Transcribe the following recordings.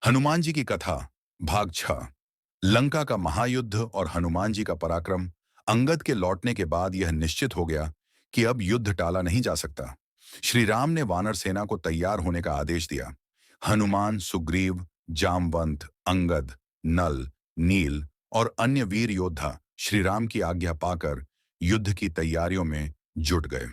हनुमान जी की कथा भाग 6। लंका का महायुद्ध और हनुमान जी का पराक्रम। अंगद के लौटने के बाद यह निश्चित हो गया कि अब युद्ध टाला नहीं जा सकता। श्री राम ने वानर सेना को तैयार होने का आदेश दिया। हनुमान, सुग्रीव, जामवंत, अंगद, नल, नील और अन्य वीर योद्धा श्री राम की आज्ञा पाकर युद्ध की तैयारियों में जुट गए।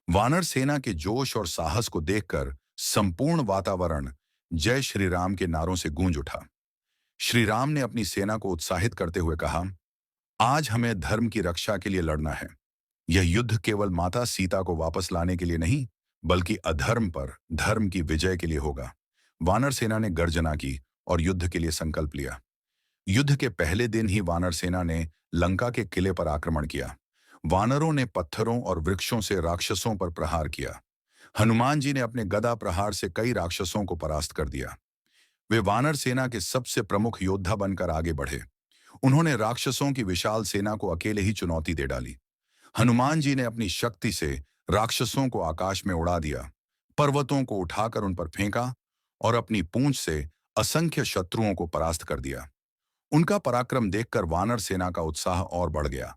वानर सेना के जोश और साहस को देखकर संपूर्ण वातावरण जय श्री राम के नारों से गूंज उठा। श्री राम ने अपनी सेना को उत्साहित करते हुए कहा, आज हमें धर्म की रक्षा के लिए लड़ना है। यह युद्ध केवल माता सीता को वापस लाने के लिए नहीं, बल्कि अधर्म पर धर्म की विजय के लिए होगा। वानर सेना ने गर्जना की और युद्ध के लिए संकल्प लिया। युद्ध के पहले दिन ही वानर सेना ने लंका के किले पर आक्रमण किया। वानरों ने पत्थरों और वृक्षों से राक्षसों पर प्रहार किया। हनुमान जी ने अपने गदा प्रहार से कई राक्षसों को परास्त कर दिया। वे वानर सेना के सबसे प्रमुख योद्धा बनकर आगे बढ़े। उन्होंने राक्षसों की विशाल सेना को अकेले ही चुनौती दे डाली। हनुमान जी ने अपनी शक्ति से राक्षसों को आकाश में उड़ा दिया, पर्वतों को उठाकर उन पर फेंका और अपनी पूंछ से असंख्य शत्रुओं को परास्त कर दिया। उनका पराक्रम देखकर वानर सेना का उत्साह और बढ़ गया।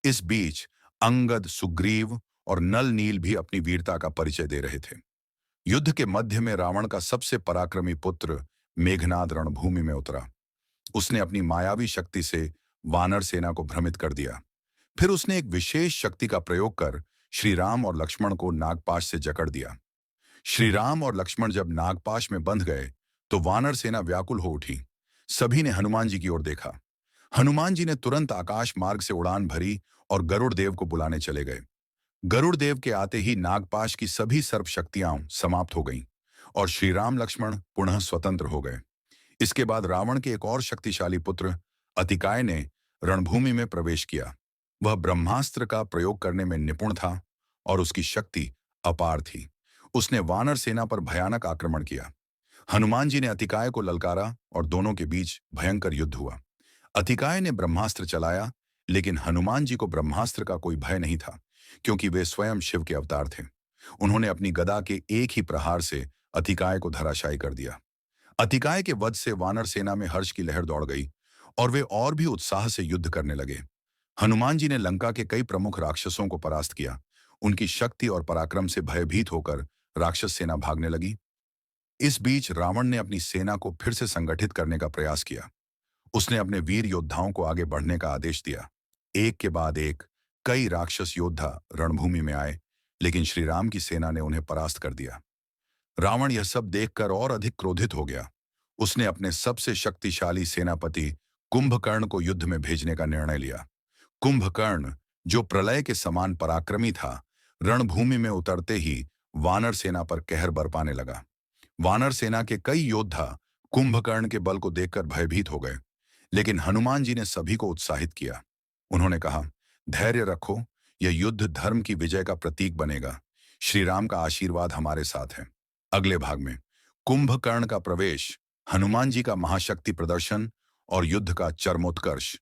इस बीच अंगद, सुग्रीव और नल नील भी अपनी वीरता का परिचय दे रहे थे। युद्ध के मध्य में रावण का सबसे पराक्रमी पुत्र मेघनाद रणभूमि में उतरा। उसने अपनी मायावी शक्ति से वानर सेना को भ्रमित कर दिया। फिर उसने एक विशेष शक्ति का प्रयोग कर श्री राम और लक्ष्मण को नागपाश से जकड़ दिया। श्री राम और लक्ष्मण जब नागपाश में बंध गए तो वानर सेना व्याकुल हो उठी। सभी ने हनुमान जी की ओर देखा। हनुमान जी ने तुरंत आकाश मार्ग से उड़ान भरी और गरुड़ देव को बुलाने चले गए। गरुड़ देव के आते ही नागपाश की सभी सर्प शक्तियां समाप्त हो गईं और श्री राम लक्ष्मण पुनः स्वतंत्र हो गए। इसके बाद रावण के एक और शक्तिशाली पुत्र अतिकाय ने रणभूमि में प्रवेश किया। वह ब्रह्मास्त्र का प्रयोग करने में निपुण था और उसकी शक्ति अपार थी। उसने वानर सेना पर भयानक आक्रमण किया। हनुमान जी ने अतिकाय को ललकारा और दोनों के बीच भयंकर युद्ध हुआ। अतिकाय ने ब्रह्मास्त्र चलाया, लेकिन हनुमान जी को ब्रह्मास्त्र का कोई भय नहीं था, क्योंकि वे स्वयं शिव के अवतार थे। उन्होंने अपनी गदा के एक ही प्रहार से अतिकाय को धराशायी कर दिया। अतिकाय के वध से वानर सेना में हर्ष की लहर दौड़ गई और वे और भी उत्साह से युद्ध करने लगे। हनुमान जी ने लंका के कई प्रमुख राक्षसों को परास्त किया। उनकी शक्ति और पराक्रम से भयभीत होकर राक्षस सेना भागने लगी। इस बीच रावण ने अपनी सेना को फिर से संगठित करने का प्रयास किया। उसने अपने वीर योद्धाओं को आगे बढ़ने का आदेश दिया। एक के बाद एक कई राक्षस योद्धा रणभूमि में आए, लेकिन श्री राम की सेना ने उन्हें परास्त कर दिया। रावण यह सब देखकर और अधिक क्रोधित हो गया। उसने अपने सबसे शक्तिशाली सेनापति कुंभकर्ण को युद्ध में भेजने का निर्णय लिया। कुंभकर्ण, जो प्रलय के समान पराक्रमी था, रणभूमि में उतरते ही वानर सेना पर कहर बरपाने लगा। वानर सेना के कई योद्धा कुंभकर्ण के बल को देखकर भयभीत हो गए, लेकिन हनुमान जी ने सभी को उत्साहित किया। उन्होंने कहा, धैर्य रखो, यह युद्ध धर्म की विजय का प्रतीक बनेगा। श्री राम का आशीर्वाद हमारे साथ है। अगले भाग में कुंभकर्ण का प्रवेश, हनुमान जी का महाशक्ति प्रदर्शन और युद्ध का चरमोत्कर्ष।